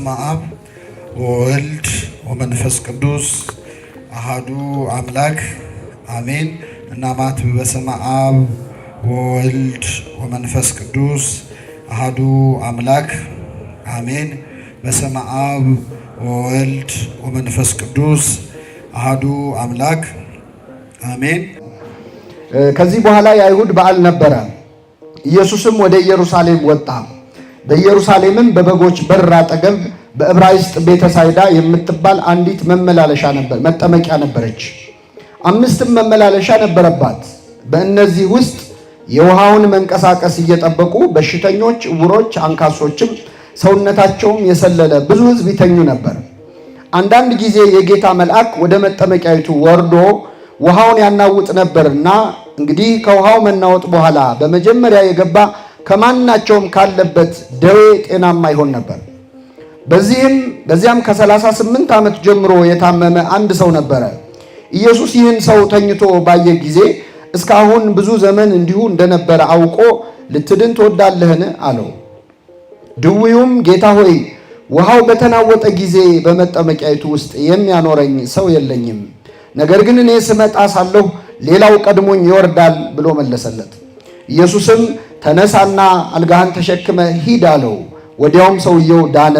በስመ አብ ወወልድ ወመንፈስ ቅዱስ አሃዱ አምላክ አሜን። እናማት በስመ አብ ወወልድ ወመንፈስ ቅዱስ አሃዱ አምላክ አሜን። በስመ አብ ወወልድ ወመንፈስ ቅዱስ አሃዱ አምላክ አሜን። ከዚህ በኋላ የአይሁድ በዓል ነበረ። ኢየሱስም ወደ ኢየሩሳሌም ወጣ። በኢየሩሳሌምም በበጎች በር አጠገብ በዕብራይስጥ ቤተሳይዳ የምትባል አንዲት መጠመቂያ ነበረች። 5 መመላለሻ ነበረባት። በእነዚህ ውስጥ የውሃውን መንቀሳቀስ እየጠበቁ በሽተኞች፣ ዕውሮች፣ አንካሶችም ሰውነታቸውም የሰለለ ብዙ ሕዝብ ይተኙ ነበር። አንዳንድ ጊዜ የጌታ መልአክ ወደ መጠመቂያይቱ ወርዶ ውሃውን ያናውጥ ነበርና እንግዲህ ከውሃው መናወጥ በኋላ በመጀመሪያ የገባ ከማናቸውም ካለበት ደዌ ጤናማ ይሆን ነበር። በዚያም ከ38 ዓመት ጀምሮ የታመመ አንድ ሰው ነበረ። ኢየሱስ ይህን ሰው ተኝቶ ባየ ጊዜ እስካሁን ብዙ ዘመን እንዲሁ እንደነበረ አውቆ ልትድን ትወዳለህን? አለው። ድውዩም ጌታ ሆይ ውሃው በተናወጠ ጊዜ በመጠመቂያይቱ ውስጥ የሚያኖረኝ ሰው የለኝም፣ ነገር ግን እኔ ስመጣ ሳለሁ ሌላው ቀድሞኝ ይወርዳል ብሎ መለሰለት። ኢየሱስም ተነሳና አልጋህን ተሸክመ ሂድ አለው። ወዲያውም ሰውየው ዳነ፣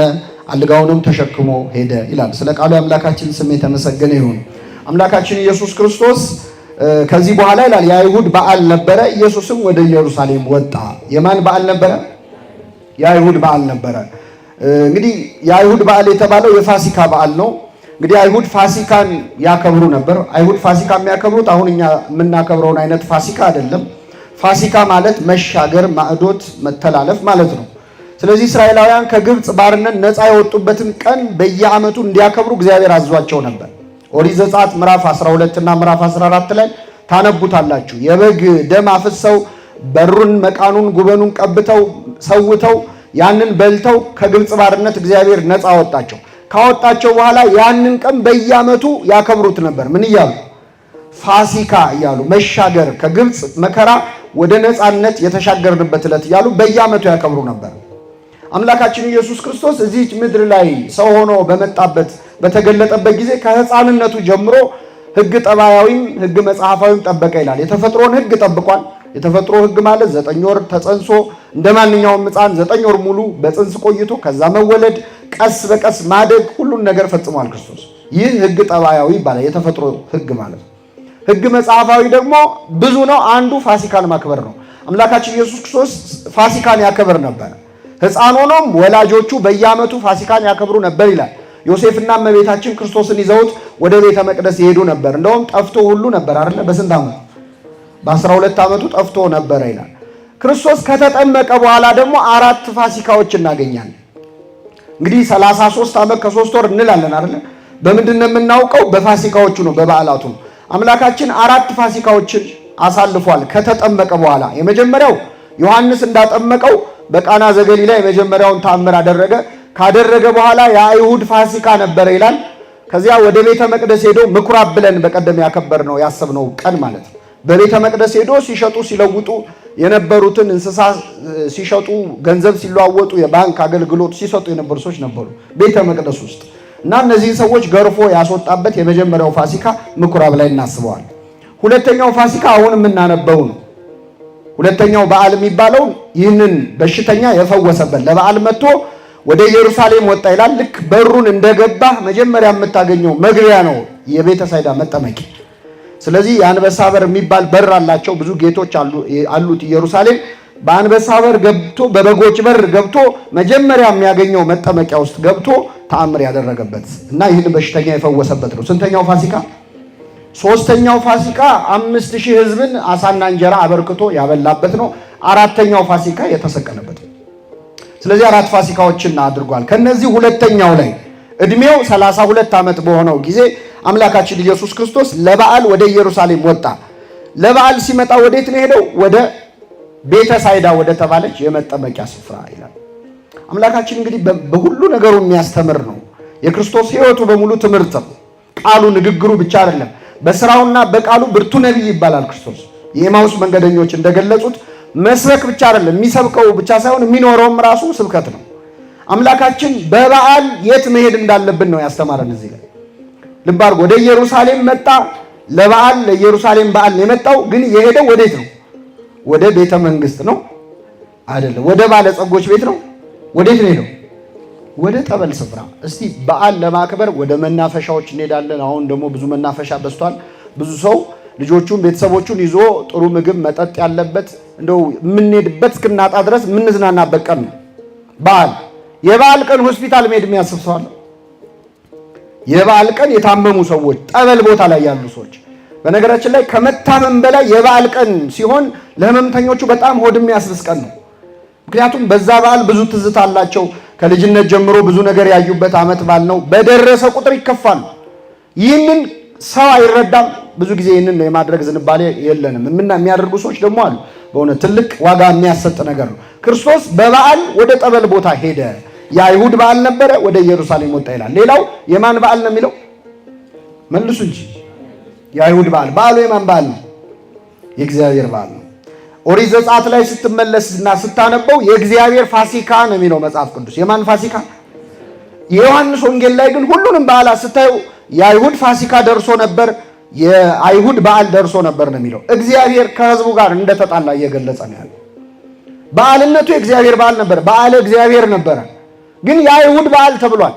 አልጋውንም ተሸክሞ ሄደ ይላል። ስለ ቃሉ የአምላካችን ስም የተመሰገነ ይሁን። አምላካችን ኢየሱስ ክርስቶስ ከዚህ በኋላ ይላል የአይሁድ በዓል ነበረ። ኢየሱስም ወደ ኢየሩሳሌም ወጣ። የማን በዓል ነበረ? የአይሁድ በዓል ነበረ። እንግዲህ የአይሁድ በዓል የተባለው የፋሲካ በዓል ነው። እንግዲህ አይሁድ ፋሲካን ያከብሩ ነበር። አይሁድ ፋሲካ የሚያከብሩት አሁን እኛ የምናከብረውን አይነት ፋሲካ አይደለም። ፋሲካ ማለት መሻገር፣ ማዕዶት፣ መተላለፍ ማለት ነው። ስለዚህ እስራኤላውያን ከግብፅ ባርነት ነፃ የወጡበትን ቀን በየዓመቱ እንዲያከብሩ እግዚአብሔር አዟቸው ነበር። ኦሪት ዘጸአት ምዕራፍ 12 እና ምዕራፍ 14 ላይ ታነቡታላችሁ። የበግ ደም አፍሰው በሩን፣ መቃኑን፣ ጉበኑን ቀብተው ሰውተው ያንን በልተው ከግብፅ ባርነት እግዚአብሔር ነፃ አወጣቸው። ካወጣቸው በኋላ ያንን ቀን በየዓመቱ ያከብሩት ነበር። ምን እያሉ? ፋሲካ እያሉ መሻገር፣ ከግብፅ መከራ ወደ ነፃነት የተሻገርንበት ዕለት እያሉ በየዓመቱ ያከብሩ ነበር። አምላካችን ኢየሱስ ክርስቶስ እዚህች ምድር ላይ ሰው ሆኖ በተገለጠበት ጊዜ ከሕፃንነቱ ጀምሮ ሕግ ጠባያዊም ሕግ መጽሐፋዊም ጠበቀ ይላል። የተፈጥሮን ሕግ ጠብቋል። የተፈጥሮ ሕግ ማለት 9 ወር ተጸንሶ እንደ ማንኛውም ሕፃን 9 ወር ሙሉ በጽንስ ቆይቶ ከዛ መወለድ፣ ቀስ በቀስ ማደግ፣ ሁሉን ነገር ፈጽሟል ክርስቶስ። ይህ ሕግ ጠባያዊ ይባላል፣ የተፈጥሮ ሕግ ማለት። ሕግ መጽሐፋዊ ደግሞ ብዙ ነው። አንዱ ፋሲካን ማክበር ነው። አምላካችን ኢየሱስ ክርስቶስ ፋሲካን ያከብር ነበር። ሕፃን ሆኖም ወላጆቹ በየዓመቱ ፋሲካን ያከብሩ ነበር ይላል። ዮሴፍና እመቤታችን ክርስቶስን ይዘውት ወደ ቤተ መቅደስ ይሄዱ ነበር። እንደውም ጠፍቶ ሁሉ ነበር አይደለ? በስንት ዓመቱ? በ12 ዓመቱ ጠፍቶ ነበረ ይላል። ክርስቶስ ከተጠመቀ በኋላ ደግሞ 4 ፋሲካዎች እናገኛለን። እንግዲህ 33 ዓመት ከ3 ወር እንላለን አይደለ? በምንድን ነው የምናውቀው? በፋሲካዎቹ ነው፣ በበዓላቱ ነው። አምላካችን 4 ፋሲካዎችን አሳልፏል ከተጠመቀ በኋላ። የመጀመሪያው ዮሐንስ እንዳጠመቀው በቃና ዘገሊላ የመጀመሪያውን ተአምር አደረገ። ካደረገ በኋላ የአይሁድ ፋሲካ ነበረ ይላል። ከዚያ ወደ ቤተ መቅደስ ሄዶ ምኩራብ ብለን በቀደም ያከበርነው ያሰብነው ቀን ማለት ነው። በቤተ መቅደስ ሄዶ ሲሸጡ ሲለውጡ የነበሩትን እንስሳ ሲሸጡ፣ ገንዘብ ሲለዋወጡ፣ የባንክ አገልግሎት ሲሰጡ የነበሩ ሰዎች ነበሩ ቤተ መቅደስ ውስጥ እና እነዚህን ሰዎች ገርፎ ያስወጣበት የመጀመሪያው ፋሲካ ምኩራብ ላይ እናስበዋል። ሁለተኛው ፋሲካ አሁን የምናነበው ነው። ሁለተኛው በዓል የሚባለው ይህንን በሽተኛ የፈወሰበት ለበዓል መጥቶ ወደ ኢየሩሳሌም ወጣ ይላል። ልክ በሩን እንደገባ መጀመሪያ የምታገኘው መግቢያ ነው የቤተ ሳይዳ መጠመቂያ። ስለዚህ የአንበሳ በር የሚባል በር አላቸው። ብዙ ጌቶች አሉት ኢየሩሳሌም። በአንበሳ በር ገብቶ በበጎች በር ገብቶ መጀመሪያ የሚያገኘው መጠመቂያ ውስጥ ገብቶ ተአምር ያደረገበት እና ይህን በሽተኛ የፈወሰበት ነው። ስንተኛው ፋሲካ? 3ኛው ፋሲካ 5000 ሕዝብን አሳና እንጀራ አበርክቶ ያበላበት ነው። 4ኛው ፋሲካ የተሰቀለበት ነው። ስለዚህ 4 ፋሲካዎችን አድርጓል። ከነዚህ ሁለተኛው ላይ እድሜው 32 ዓመት በሆነው ጊዜ አምላካችን ኢየሱስ ክርስቶስ ለበዓል ወደ ኢየሩሳሌም ወጣ። ለበዓል ሲመጣ ወዴት ነው ሄደው? ወደ ቤተ ሳይዳ ወደ ተባለች የመጠመቂያ ስፍራ ይላል። አምላካችን እንግዲህ በሁሉ ነገሩ የሚያስተምር ነው። የክርስቶስ ሕይወቱ በሙሉ ትምህርት ነው። ቃሉ ንግግሩ ብቻ አይደለም። በስራውና በቃሉ ብርቱ ነቢይ ይባላል ክርስቶስ። የኤማውስ መንገደኞች እንደገለጹት መስበክ ብቻ አይደለም፣ የሚሰብከው ብቻ ሳይሆን የሚኖረውም ራሱ ስብከት ነው። አምላካችን በበዓል የት መሄድ እንዳለብን ነው ያስተማረን። እዚህ ላይ ልብ አድርጎ ወደ ኢየሩሳሌም መጣ። ለበዓል ለኢየሩሳሌም በዓል ነው የመጣው። ግን የሄደው ወዴት ነው? ወደ ቤተ መንግስት ነው አይደለም። ወደ ባለጸጎች ቤት ነው። ወዴት ነው ሄደው? ወደ ጠበል ስፍራ። እስቲ በዓል ለማክበር ወደ መናፈሻዎች እንሄዳለን። አሁን ደግሞ ብዙ መናፈሻ በዝቷል። ብዙ ሰው ልጆቹን ቤተሰቦቹን ይዞ ጥሩ ምግብ መጠጥ ያለበት እንደው የምንሄድበት እስክናጣ ድረስ የምንዝናናበት ቀን ነው በዓል። የበዓል ቀን ሆስፒታል መሄድ የሚያስብ ሰው አለ? የበዓል ቀን የታመሙ ሰዎች፣ ጠበል ቦታ ላይ ያሉ ሰዎች። በነገራችን ላይ ከመታመም በላይ የበዓል ቀን ሲሆን ለህመምተኞቹ በጣም ሆድ የሚያስብስ ቀን ነው። ምክንያቱም በዛ በዓል ብዙ ትዝታ አላቸው። ከልጅነት ጀምሮ ብዙ ነገር ያዩበት ዓመት በዓል ነው። በደረሰ ቁጥር ይከፋሉ። ይህንን ሰው አይረዳም። ብዙ ጊዜ ይህንን የማድረግ ዝንባሌ የለንም። የሚያደርጉ ሰዎች ደግሞ አሉ። በእውነት ትልቅ ዋጋ የሚያሰጥ ነገር ነው። ክርስቶስ በበዓል ወደ ጠበል ቦታ ሄደ። የአይሁድ በዓል ነበረ፣ ወደ ኢየሩሳሌም ወጣ ይላል። ሌላው የማን በዓል ነው የሚለው? መልሱ እንጂ። የአይሁድ በዓል። በዓሉ የማን በዓል ነው? የእግዚአብሔር በዓል ነው። ኦሪት ዘጸአት ላይ ስትመለስና ስታነበው የእግዚአብሔር ፋሲካ ነው የሚለው መጽሐፍ ቅዱስ። የማን ፋሲካ? የዮሐንስ ወንጌል ላይ ግን ሁሉንም በዓላት ስታዩ የአይሁድ ፋሲካ ደርሶ ነበር፣ የአይሁድ በዓል ደርሶ ነበር ነው የሚለው። እግዚአብሔር ከሕዝቡ ጋር እንደተጣላ እየገለጸ ነው ያለው። በዓልነቱ የእግዚአብሔር በዓል ነበር፣ በዓለ እግዚአብሔር ነበረ። ግን የአይሁድ በዓል ተብሏል።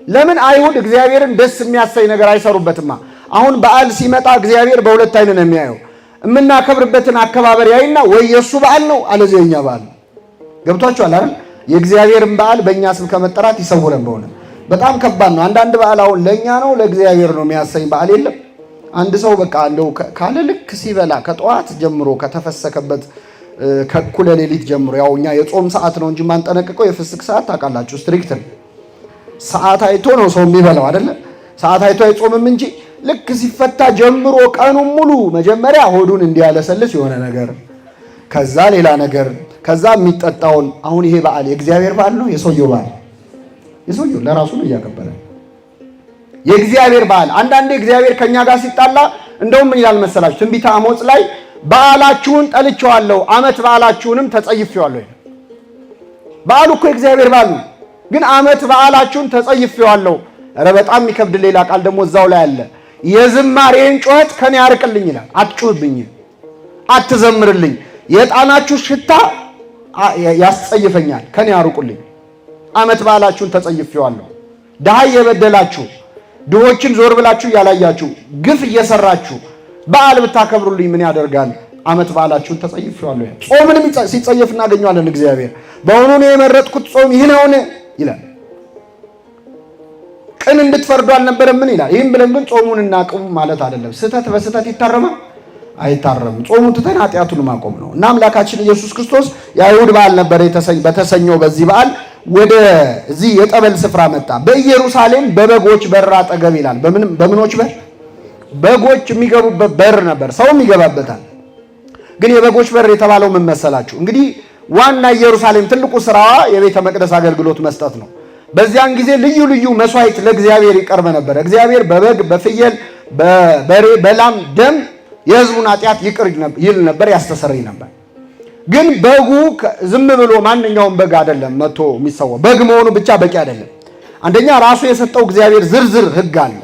ለምን? አይሁድ እግዚአብሔርን ደስ የሚያሰኝ ነገር አይሰሩበትማ። አሁን በዓል ሲመጣ እግዚአብሔር በሁለት አይን ነው የሚያየው። የምናከብርበትን አከባበር ያይና ወይ የእሱ በዓል ነው አለዚያ የኛ በዓል ነው። ገብቷችኋል አይደል? የእግዚአብሔርን በዓል በእኛ ስም ከመጠራት ይሰውረን። በሆነ በጣም ከባድ ነው። አንዳንድ በዓል አሁን ለእኛ ነው ለእግዚአብሔር ነው የሚያሰኝ በዓል የለም። አንድ ሰው በቃ እንደው ካለ ልክ ሲበላ ከጠዋት ጀምሮ ከተፈሰከበት ከእኩለ ሌሊት ጀምሮ፣ ያው እኛ የጾም ሰዓት ነው እንጂ ማንጠነቅቀው የፍስክ ሰዓት ታውቃላችሁ፣ ስትሪክት ነው። ሰዓት አይቶ ነው ሰው የሚበላው አይደለ? ሰዓት አይቶ አይጾምም እንጂ ልክ ሲፈታ ጀምሮ ቀኑን ሙሉ መጀመሪያ ሆዱን እንዲያለሰልስ የሆነ ነገር፣ ከዛ ሌላ ነገር፣ ከዛ የሚጠጣውን። አሁን ይሄ በዓል የእግዚአብሔር በዓል ነው የሰውየው በዓል? የሰውየው ለራሱ ነው እያከበረ የእግዚአብሔር በዓል። አንዳንዴ እግዚአብሔር ከኛ ጋር ሲጣላ እንደውም ምን ይላል መሰላችሁ? ትንቢተ አሞጽ ላይ በዓላችሁን ጠልቼዋለሁ፣ ዓመት በዓላችሁንም ተጸይፌዋለሁ። በዓሉ እኮ የእግዚአብሔር በዓል ነው፣ ግን ዓመት በዓላችሁን ተጸይፌዋለሁ። ኧረ በጣም የሚከብድ ሌላ ቃል ደግሞ እዛው ላይ አለ። የዝማሬን ጩኸት ከኔ ያርቅልኝ ይላል። አትጩህብኝ፣ አትዘምርልኝ፣ የዕጣናችሁ ሽታ ያስጸይፈኛል፣ ከኔ ያርቁልኝ። ዓመት በዓላችሁን ተጸይፌዋለሁ። ድሃ እየበደላችሁ ድሆችን ዞር ብላችሁ እያላያችሁ ግፍ እየሰራችሁ በዓል ብታከብሩልኝ ምን ያደርጋል? ዓመት በዓላችሁን ተጸይፌዋለሁ። ጾምንም ሲጸየፍ እናገኘዋለን። እግዚአብሔር በእውኑ ነው የመረጥኩት ጾም ይህ ነውን ይላል። ቅን እንድትፈርዱ አልነበረም ምን ይላል? ይህም ብለን ግን ጾሙን እናቅሙ ማለት አይደለም። ስህተት በስህተት ይታረማል? አይታረም። ጾሙን ትተን ኃጢአቱን ማቆም ነው። እና አምላካችን ኢየሱስ ክርስቶስ የአይሁድ በዓል ነበር በተሰኘው በዚህ በዓል ወደዚህ የጠበል ስፍራ መጣ። በኢየሩሳሌም በበጎች በር አጠገብ ይላል። በምኖች በር? በጎች የሚገቡበት በር ነበር፣ ሰውም ይገባበታል። ግን የበጎች በር የተባለው ምን መሰላችሁ? እንግዲህ ዋና ኢየሩሳሌም ትልቁ ስራዋ የቤተ መቅደስ አገልግሎት መስጠት ነው። በዚያን ጊዜ ልዩ ልዩ መስዋዕት ለእግዚአብሔር ይቀርብ ነበር። እግዚአብሔር በበግ በፍየል በበሬ በላም ደም የሕዝቡን ኃጢአት ይቅር ይል ነበር፣ ያስተሰርይ ነበር። ግን በጉ ዝም ብሎ ማንኛውም በግ አይደለም መጥቶ የሚሰዋው። በግ መሆኑ ብቻ በቂ አይደለም። አንደኛ ራሱ የሰጠው እግዚአብሔር ዝርዝር ሕግ አለ።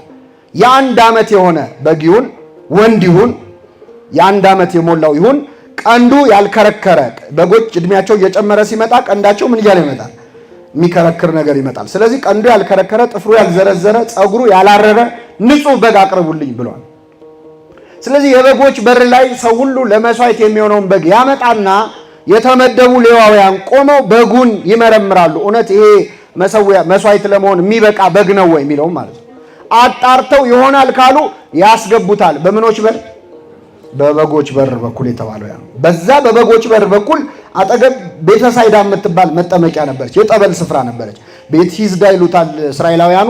የአንድ ዓመት የሆነ በግ ይሁን ወንድ ይሁን የአንድ ዓመት የሞላው ይሁን ቀንዱ ያልከረከረ በጎች እድሜያቸው እየጨመረ ሲመጣ ቀንዳቸው ምን እያለ ይመጣል? የሚከረክር ነገር ይመጣል። ስለዚህ ቀንዱ ያልከረከረ፣ ጥፍሩ ያልዘረዘረ፣ ፀጉሩ ያላረረ ንጹህ በግ አቅርቡልኝ ብሏል። ስለዚህ የበጎች በር ላይ ሰው ሁሉ ለመስዋዕት የሚሆነውን በግ ያመጣና የተመደቡ ሌዋውያን ቆመው በጉን ይመረምራሉ። እውነት ይሄ መስዋዕት ለመሆን የሚበቃ በግ ነው ወይ የሚለውም ማለት ነው። አጣርተው ይሆናል ካሉ ያስገቡታል። በምኖች በር? በበጎች በር በኩል የተባለው ያ ነው። በዛ በበጎች በር በኩል አጠገብ ቤተሳይዳ የምትባል መጠመቂያ ነበረች፣ የጠበል ስፍራ ነበረች። ቤት ሂዝዳ ይሉታል እስራኤላውያኑ።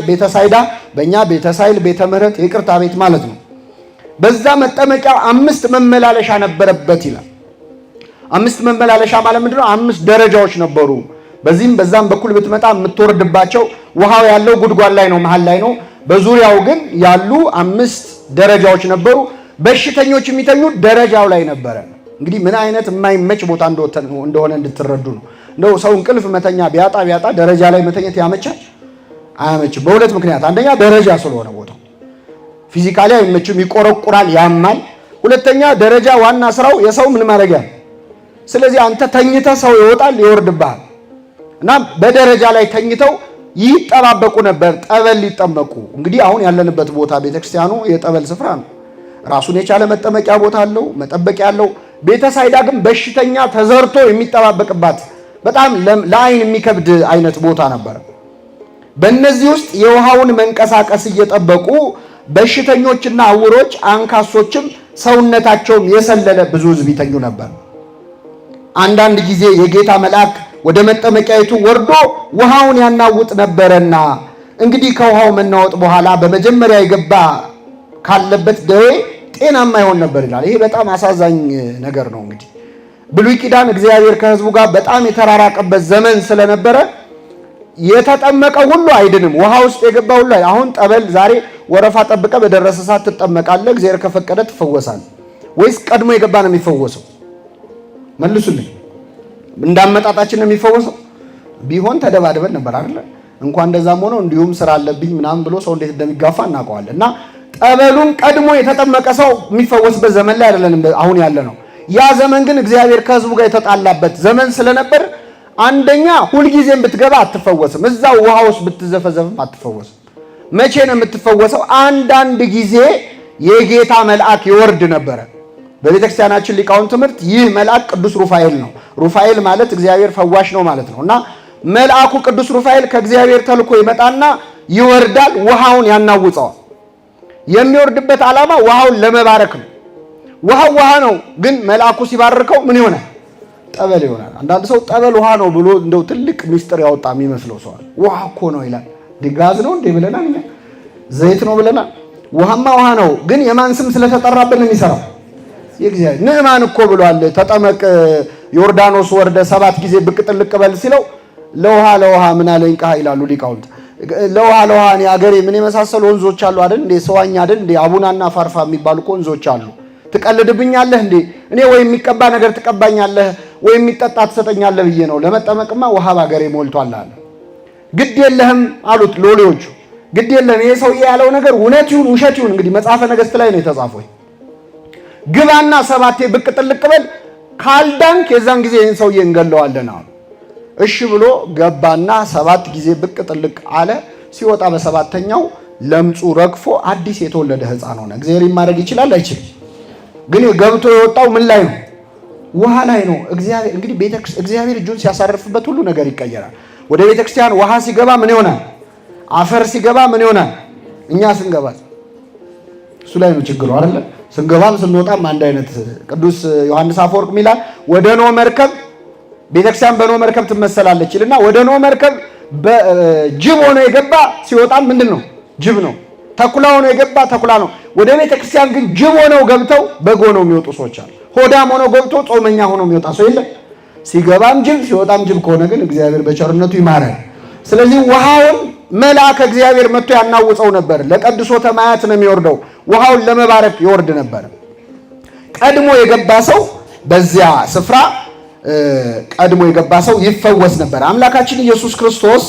ቤተሳይዳ በእኛ ቤተሳይል ቤተ ምሕረት የይቅርታ ቤት ማለት ነው። በዛ መጠመቂያ 5 መመላለሻ ነበረበት ይላል። 5 መመላለሻ ማለት ምንድነው? 5 ደረጃዎች ነበሩ። በዚህም በዛም በኩል ብትመጣ የምትወርድባቸው፣ ውሃው ያለው ጉድጓድ ላይ ነው፣ መሃል ላይ ነው። በዙሪያው ግን ያሉ 5 ደረጃዎች ነበሩ። በሽተኞች የሚተኙ ደረጃው ላይ ነበረ። እንግዲህ ምን አይነት የማይመች ቦታ እንደሆነ እንድትረዱ ነው። ነው ሰው እንቅልፍ መተኛ ቢያጣ ደረጃ ላይ መተኛት ያመቻል? አያመችም። በሁለት ምክንያት፣ አንደኛ ደረጃ ስለሆነ ቦታው ፊዚካሊ አይመችም፣ ይቆረቁራል፣ ያማል። ሁለተኛ ደረጃ ዋና ስራው የሰው ምን ማድረጊያ። ስለዚህ አንተ ተኝተህ ሰው ይወጣል ይወርድብሃል። እና በደረጃ ላይ ተኝተው ይጠባበቁ ነበር ጠበል ሊጠመቁ። እንግዲህ አሁን ያለንበት ቦታ ቤተክርስቲያኑ የጠበል ስፍራ ነው። ራሱን የቻለ መጠመቂያ ቦታ አለው፣ መጠበቂያ አለው። ቤተሳይዳ ግን በሽተኛ ተዘርቶ የሚጠባበቅባት በጣም ለአይን የሚከብድ አይነት ቦታ ነበር። በእነዚህ ውስጥ የውሃውን መንቀሳቀስ እየጠበቁ በሽተኞችና ዕውሮች አንካሶችም ሰውነታቸውም የሰለለ ብዙ ሕዝብ ይተኙ ነበር። አንዳንድ ጊዜ የጌታ መልአክ ወደ መጠመቂያይቱ ወርዶ ውሃውን ያናውጥ ነበረና እንግዲህ ከውሃው መናወጥ በኋላ በመጀመሪያ የገባ ካለበት ደዌ ጤናማ ይሆን ነበር ይላል። ይሄ በጣም አሳዛኝ ነገር ነው። እንግዲህ ብሉይ ኪዳን እግዚአብሔር ከሕዝቡ ጋር በጣም የተራራቀበት ዘመን ስለነበረ የተጠመቀ ሁሉ አይድንም። ውሃ ውስጥ የገባ ሁሉ አሁን ጠበል ዛሬ ወረፋ ጠብቀ በደረሰ ሰዓት ትጠመቃለህ፣ እግዚአብሔር ከፈቀደ ትፈወሳለህ። ወይስ ቀድሞ የገባ ነው የሚፈወሰው? መልሱልኝ። እንዳመጣጣችን ነው የሚፈወሰው? ቢሆን ተደባድበን ነበር አይደል? እንኳን እንደዛም ሆኖ እንዲሁም ስራ አለብኝ ምናምን ብሎ ሰው እንዴት እንደሚጋፋ እናውቀዋለን። እና ጠበሉን ቀድሞ የተጠመቀ ሰው የሚፈወስበት ዘመን ላይ አይደለንም አሁን ያለ ነው። ያ ዘመን ግን እግዚአብሔር ከሕዝቡ ጋር የተጣላበት ዘመን ስለነበር አንደኛ ሁልጊዜም ብትገባ አትፈወስም፣ እዛው ውሃ ውስጥ ብትዘፈዘፍም አትፈወስም። መቼ ነው የምትፈወሰው? አንዳንድ ጊዜ የጌታ መልአክ ይወርድ ነበረ። በቤተክርስቲያናችን ሊቃውንት ትምህርት ይህ መልአክ ቅዱስ ሩፋኤል ነው። ሩፋኤል ማለት እግዚአብሔር ፈዋሽ ነው ማለት ነው። እና መልአኩ ቅዱስ ሩፋኤል ከእግዚአብሔር ተልኮ ይመጣና ይወርዳል፣ ውሃውን ያናውጸዋል። የሚወርድበት ዓላማ ውሃውን ለመባረክ ነው። ውሃው ውሃ ነው፣ ግን መልአኩ ሲባርከው ምን ይሆናል? ጠበል ይሆናል። አንዳንድ ሰው ጠበል ውሃ ነው ብሎ እንደው ትልቅ ሚስጥር ያወጣ የሚመስለው ሰው ውሃ እኮ ነው ይላል። ጋዝ ነው እንዴ ብለናል እኛ፣ ዘይት ነው ብለናል። ውሃማ ውሃ ነው፣ ግን የማን ስም ስለተጠራብን ነው የሚሰራው? የእግዚአብሔር። ንዕማን እኮ ብሏል፣ ተጠመቅ ዮርዳኖስ ወርደ 7 ጊዜ ብቅ ጥልቅ በል ሲለው ለውሃ ምን አለኝ ቃ ይላሉ ሊቃውንት። ለውሃ እኔ አገሬ ምን የመሳሰሉ ወንዞች አሉ አይደል እንዴ? ሰዋኛ አይደል እንዴ? አቡናና ፋርፋ የሚባሉ ወንዞች አሉ። ትቀልድብኛለህ እንዴ? እኔ ወይ የሚቀባ ነገር ትቀባኛለህ ወይ የሚጠጣ ትሰጠኛለህ ብዬ ነው። ለመጠመቅማ ውሃ ባገሬ ሞልቷል አለ። ግድ የለህም አሉት ሎሌዎቹ። ግድ የለም ይሄ ሰውዬ ያለው ነገር እውነት ይሁን ውሸት ይሁን እንግዲህ መጽሐፈ ነገሥት ላይ ነው የተጻፈው። ግባና 7 ብቅ ጥልቅ በል፣ ካልዳንክ የዛን ጊዜ ይህን ሰውዬ እንገለዋለን አሉ። እሺ ብሎ ገባና 7 ጊዜ ብቅ ጥልቅ አለ። ሲወጣ በሰባተኛው ለምጹ ረግፎ አዲስ የተወለደ ሕፃን ሆነ። እግዚአብሔር ማድረግ ይችላል አይችልም? ግን ገብቶ የወጣው ምን ላይ ነው? ውሃ ላይ ነው። እግዚአብሔር እንግዲህ እግዚአብሔር እጁን ሲያሳርፍበት ሁሉ ነገር ይቀየራል። ወደ ቤተክርስቲያን ውሃ ሲገባ ምን ይሆናል? አፈር ሲገባ ምን ይሆናል? እኛ ስንገባ እሱ ላይ ነው ችግሩ አይደለ? ስንገባም ስንወጣም አንድ አይነት። ቅዱስ ዮሐንስ አፈወርቅ ሚላል ወደ ኖህ መርከብ ቤተክርስቲያን በኖህ መርከብ ትመሰላለች ይልና ወደ ኖህ መርከብ ጅብ ሆኖ የገባ ሲወጣም ምንድን ነው? ጅብ ነው። ተኩላ ሆኖ የገባ ተኩላ ነው። ወደ ቤተክርስቲያን ግን ጅብ ሆነው ገብተው በግ ሆነው የሚወጡ ሰዎች አሉ። ሆዳም ሆኖ ገብቶ ጾመኛ ሆኖ የሚወጣ ሰው የለም። ሲገባም ጅብ ሲወጣም ጅብ ከሆነ ግን እግዚአብሔር በቸርነቱ ይማረን። ስለዚህ ውሃውን መልአከ እግዚአብሔር መጥቶ ያናውፀው ነበር። ለቀድሶተ ማያት ነው የሚወርደው። ውሃውን ለመባረክ ይወርድ ነበር። ቀድሞ የገባ ሰው በዚያ ስፍራ ቀድሞ የገባ ሰው ይፈወስ ነበር። አምላካችን ኢየሱስ ክርስቶስ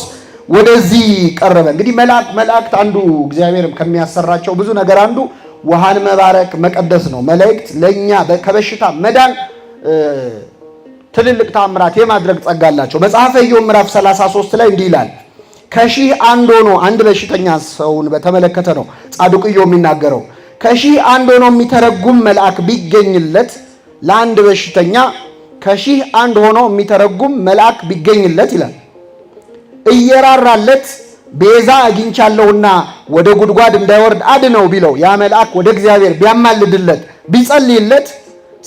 ወደዚህ ቀረበ። እንግዲህ መላእክት አንዱ እግዚአብሔር ከሚያሰራቸው ብዙ ነገር አንዱ ውሃን መባረክ መቀደስ ነው። መላእክት ለኛ ከበሽታ መዳን ትልልቅ ተአምራት የማድረግ ጸጋ አላቸው። መጽሐፈ ኢዮብ ምዕራፍ 33 ላይ እንዲህ ይላል። ከሺህ አንድ ሆኖ አንድ በሽተኛ ሰውን በተመለከተ ነው ጻድቁ ኢዮብ የሚናገረው። ከሺህ አንድ ሆኖ የሚተረጉም መልአክ ቢገኝለት ለአንድ በሽተኛ ከሺህ አንድ ሆኖ የሚተረጉም መልአክ ቢገኝለት ይላል እየራራለት ቤዛ አግኝቻለሁና ወደ ጉድጓድ እንዳይወርድ አድነው ቢለው ያ መልአክ ወደ እግዚአብሔር ቢያማልድለት ቢጸልይለት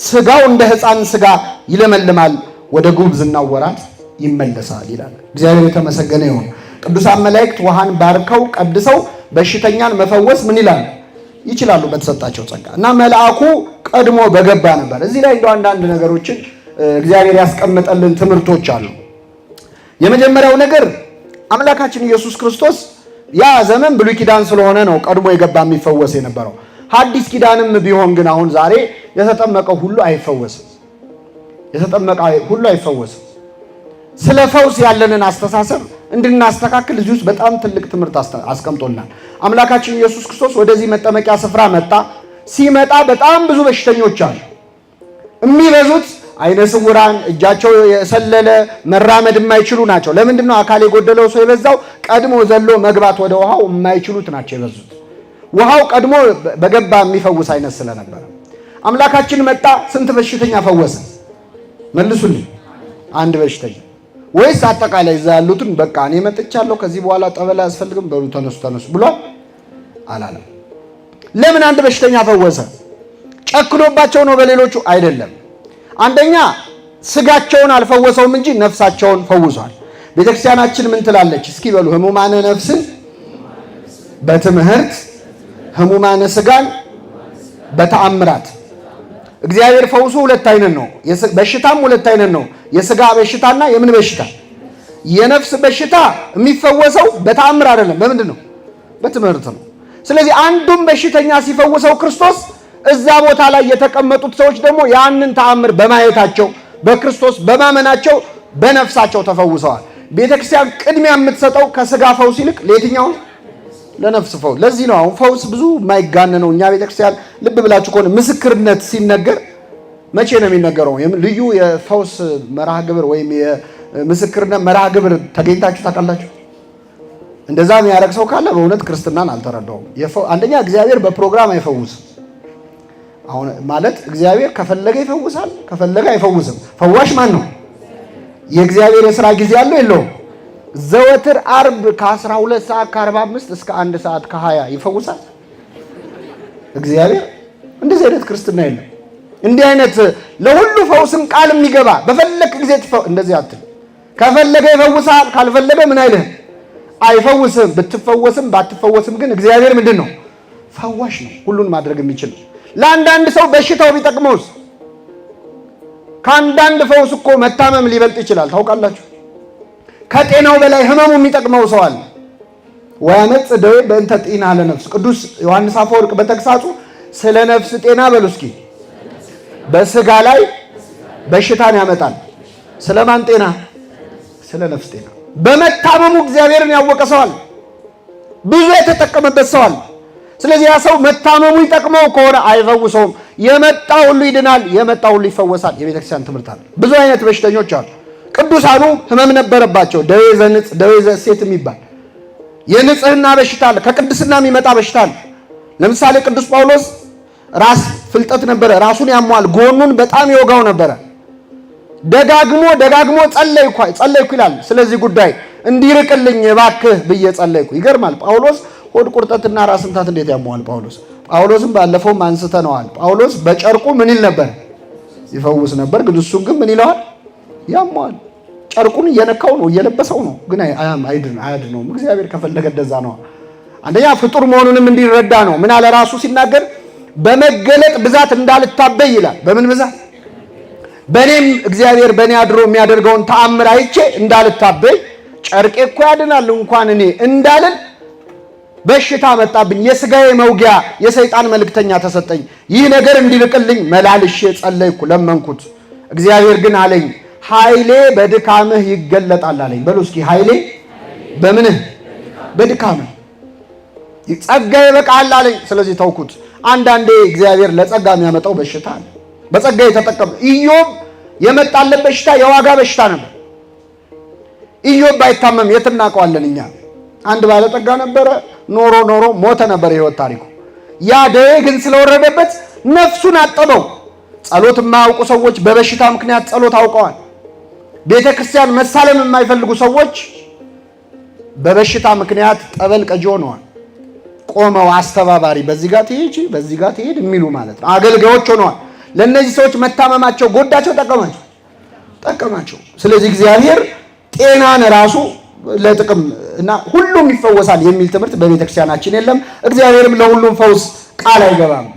ስጋው እንደ ሕፃን ስጋ ይለመልማል፣ ወደ ጉብዝናው ወራት ይመለሳል ይላል። እግዚአብሔር የተመሰገነ ይሁን። ቅዱሳን መላእክት ውሃን ባርከው ቀድሰው በሽተኛን መፈወስ ምን ይላል? ይችላሉ በተሰጣቸው ጸጋ። እና መልአኩ ቀድሞ በገባ ነበር። እዚህ ላይ እንደው አንዳንድ ነገሮችን እግዚአብሔር ያስቀመጠልን ትምህርቶች አሉ። የመጀመሪያው ነገር አምላካችን ኢየሱስ ክርስቶስ ያ ዘመን ብሉይ ኪዳን ስለሆነ ነው ቀድሞ የገባ የሚፈወስ የነበረው። ሐዲስ ኪዳንም ቢሆን ግን አሁን ዛሬ የተጠመቀው ሁሉ አይፈወስም። የተጠመቀ ሁሉ አይፈወስም። ስለ ፈውስ ያለንን አስተሳሰብ እንድናስተካክል እዚህ ውስጥ በጣም ትልቅ ትምህርት አስቀምጦልናል። አምላካችን ኢየሱስ ክርስቶስ ወደዚህ መጠመቂያ ስፍራ መጣ። ሲመጣ በጣም ብዙ በሽተኞች አሉ። የሚበዙት አይነ ስውራን፣ እጃቸው የሰለለ፣ መራመድ የማይችሉ ናቸው። ለምንድን ነው አካል የጎደለው ሰው የበዛው? ቀድሞ ዘሎ መግባት ወደ ውሃው የማይችሉት ናቸው የበዙት። ውሃው ቀድሞ በገባ የሚፈውስ አይነት ስለነበረ አምላካችን መጣ። ስንት በሽተኛ ፈወሰ? መልሱልኝ። አንድ በሽተኛ ወይስ አጠቃላይ እዛ ያሉትን በቃ እኔ መጥቻለሁ ከዚህ በኋላ ጠበል አያስፈልግም በሉ ተነሱ ብሏል? አላለም። ለምን አንድ በሽተኛ ፈወሰ? ጨክኖባቸው ነው በሌሎቹ አይደለም። አንደኛ ስጋቸውን አልፈወሰውም እንጂ ነፍሳቸውን ፈውሷል። ቤተክርስቲያናችን ምን ትላለች? እስኪ በሉ ህሙማነ ነፍስን በትምህርት ህሙማነ ስጋን በተአምራት። እግዚአብሔር ፈውሱ ሁለት አይነት ነው። በሽታም ሁለት አይነት ነው። የስጋ በሽታና የምን በሽታ? የነፍስ በሽታ የሚፈወሰው በተአምር አይደለም። በምንድን ነው? በትምህርት ነው። ስለዚህ አንዱም በሽተኛ ሲፈውሰው ክርስቶስ እዛ ቦታ ላይ የተቀመጡት ሰዎች ደግሞ ያንን ተአምር በማየታቸው በክርስቶስ በማመናቸው በነፍሳቸው ተፈውሰዋል። ቤተክርስቲያን ቅድሚያ የምትሰጠው ከስጋ ፈውስ ይልቅ ለየትኛው? ለነፍስ ፈውስ። ለዚህ ነው አሁን ፈውስ ብዙ የማይጋነነው። እኛ ቤተክርስቲያን ልብ ብላችሁ ከሆነ ምስክርነት ሲነገር መቼ ነው የሚነገረው? ልዩ የፈውስ መርሃ ግብር ወይም የምስክርነት መርሃ ግብር ተገኝታችሁ ታውቃላችሁ? እንደዛ የሚያደርግ ሰው ካለ በእውነት ክርስትናን አልተረዳውም። አንደኛ እግዚአብሔር በፕሮግራም አይፈውስም። አሁን ማለት እግዚአብሔር ከፈለገ ይፈውሳል፣ ከፈለገ አይፈውስም። ፈዋሽ ማን ነው? የእግዚአብሔር የሥራ ጊዜ አለው የለውም? ዘወትር አርብ ከ12 ሰዓት ከ45 እስከ 1 ሰዓት ከ20 ይፈውሳል እግዚአብሔር። እንደዚህ አይነት ክርስትና የለም። እንዲህ አይነት ለሁሉ ፈውስን ቃል የሚገባ በፈለክ ጊዜ እንደዚህ አትል። ከፈለገ ይፈውሳል፣ ካልፈለገ ምን አይልህ? አይፈውስም። ብትፈወስም ባትፈወስም ግን እግዚአብሔር ምንድን ነው? ፈዋሽ ነው። ሁሉን ማድረግ የሚችል። ለአንዳንድ ሰው በሽታው ቢጠቅመውስ? ከአንዳንድ ፈውስ እኮ መታመም ሊበልጥ ይችላል። ታውቃላችሁ? ከጤናው በላይ ህመሙ የሚጠቅመው ሰው አለ። ወያመጽ ደዌ በእንተ ጤና ለነፍስ። ቅዱስ ዮሐንስ አፈወርቅ በተግሳጹ ስለ ነፍስ ጤና በሉ እስኪ። በስጋ ላይ በሽታን ያመጣል። ስለማን ጤና? ስለ ነፍስ ጤና። በመታመሙ እግዚአብሔርን ያወቀ ሰው አለ። ብዙ የተጠቀመበት ሰው አለ። ስለዚህ ያ ሰው መታመሙ ይጠቅመው ከሆነ አይፈውሰውም። የመጣ ሁሉ ይድናል፣ የመጣ ሁሉ ይፈወሳል። የቤተክርስቲያን ትምህርት አለ። ብዙ አይነት በሽተኞች አሉ። ቅዱሳኑ ህመም ነበረባቸው። ደዌ ዘንጽ፣ ደዌ ዘሴት የሚባል የንጽህና በሽታ አለ። ከቅድስና የሚመጣ በሽታ አለ። ለምሳሌ ቅዱስ ጳውሎስ ራስ ፍልጠት ነበረ። ራሱን ያሟል፣ ጎኑን በጣም ይወጋው ነበረ። ደጋግሞ ጸለይኩ ይላል። ስለዚህ ጉዳይ እንዲርቅልኝ እባክህ ብዬ ጸለይኩ። ይገርማል። ጳውሎስ ሆድ ቁርጠትና ራስ ምታት እንዴት ያሟል? ጳውሎስም ባለፈውም አንስተነዋል። ጳውሎስ በጨርቁ ምን ይል ነበር? ይፈውስ ነበር። ግን እሱን ግን ምን ይለዋል? ያሟል። ጨርቁን እየነካው ነው፣ እየለበሰው ነው። ግን አያድነውም። እግዚአብሔር ከፈለገ እንደዛ ነው። አንደኛ ፍጡር መሆኑንም እንዲረዳ ነው። ምን አለ ራሱ ሲናገር? በመገለጥ ብዛት እንዳልታበይ ይላል። በምን ብዛት? በእኔም እግዚአብሔር በእኔ አድሮ የሚያደርገውን ተአምር አይቼ እንዳልታበይ፣ ጨርቄ እኮ ያድናል እንኳን እኔ እንዳልን በሽታ መጣብኝ። የሥጋዬ መውጊያ የሰይጣን መልእክተኛ ተሰጠኝ። ይህ ነገር እንዲልቅልኝ መላልሼ ጸለይኩ፣ ለመንኩት። እግዚአብሔር ግን አለኝ ኃይሌ በድካምህ ይገለጣል አለኝ። በሉ እስኪ ኃይሌ በምንህ? በድካምህ። ጸጋዬ ይበቃል አለኝ። ስለዚህ ተውኩት። አንዳንዴ እግዚአብሔር ለጸጋ የሚያመጣው በሽታ አለ። በጸጋ የተጠቀመ ኢዮብ የመጣለት በሽታ የዋጋ በሽታ ነበር። ኢዮብ ባይታመም የት እናውቀዋለን እኛ? አንድ ባለጠጋ ነበረ፣ ኖሮ ሞተ ነበር የህይወት ታሪኩ። ያ ደዌ ግን ስለወረደበት ነፍሱን አጠበው። ጸሎት የማያውቁ ሰዎች በበሽታ ምክንያት ጸሎት አውቀዋል። ቤተ ክርስቲያን መሳለም የማይፈልጉ ሰዎች በበሽታ ምክንያት ጠበል ቀጂ ሆነዋል። ቆመው አስተባባሪ፣ በዚህ ጋር ትሄጂ በዚህ ጋር ትሄድ የሚሉ ማለት ነው፣ አገልጋዮች ሆነዋል። ለእነዚህ ሰዎች መታመማቸው ጎዳቸው? ጠቀማቸው? ስለዚህ እግዚአብሔር ጤናን ራሱ ለጥቅም እና ሁሉም ይፈወሳል የሚል ትምህርት በቤተክርስቲያናችን የለም። እግዚአብሔርም ለሁሉም ፈውስ ቃል አይገባም።